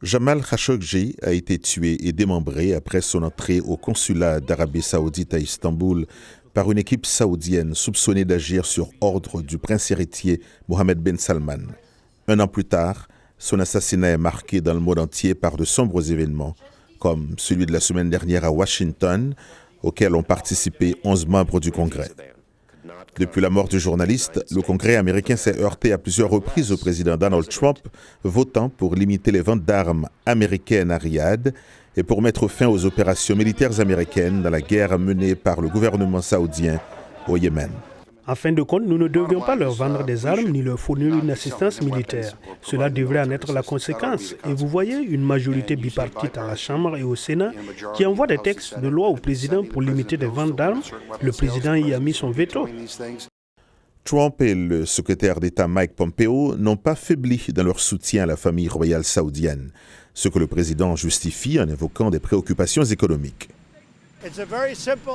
Jamal Khashoggi a été tué et démembré après son entrée au consulat d'Arabie Saoudite à Istanbul par une équipe saoudienne soupçonnée d'agir sur ordre du prince héritier Mohammed bin Salman. Un an plus tard, son assassinat est marqué dans le monde entier par de sombres événements, comme celui de la semaine dernière à Washington, auquel ont participé 11 membres du Congrès. Depuis la mort du journaliste, le Congrès américain s'est heurté à plusieurs reprises au président Donald Trump, votant pour limiter les ventes d'armes américaines à Riyad et pour mettre fin aux opérations militaires américaines dans la guerre menée par le gouvernement saoudien au Yémen. En fin de compte, nous ne devions pas leur vendre des armes ni leur fournir une assistance militaire. Cela devrait en être la conséquence. Et vous voyez une majorité bipartite à la Chambre et au Sénat qui envoie des textes de loi au président pour limiter les ventes d'armes. Le président y a mis son veto. Trump et le secrétaire d'État Mike Pompeo n'ont pas faibli dans leur soutien à la famille royale saoudienne, ce que le président justifie en évoquant des préoccupations économiques.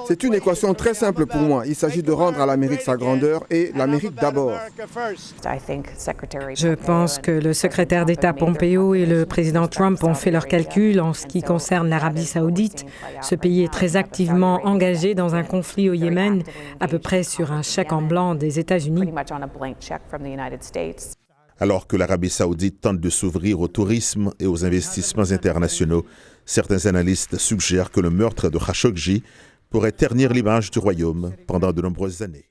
C'est une équation très simple pour moi. Il s'agit de rendre à l'Amérique sa grandeur et l'Amérique d'abord. Je pense que le secrétaire d'État Pompeo et le président Trump ont fait leurs calculs en ce qui concerne l'Arabie saoudite. Ce pays est très activement engagé dans un conflit au Yémen, à peu près sur un chèque en blanc des États-Unis. Alors que l'Arabie saoudite tente de s'ouvrir au tourisme et aux investissements internationaux, certains analystes suggèrent que le meurtre de Khashoggi pourrait ternir l'image du royaume pendant de nombreuses années.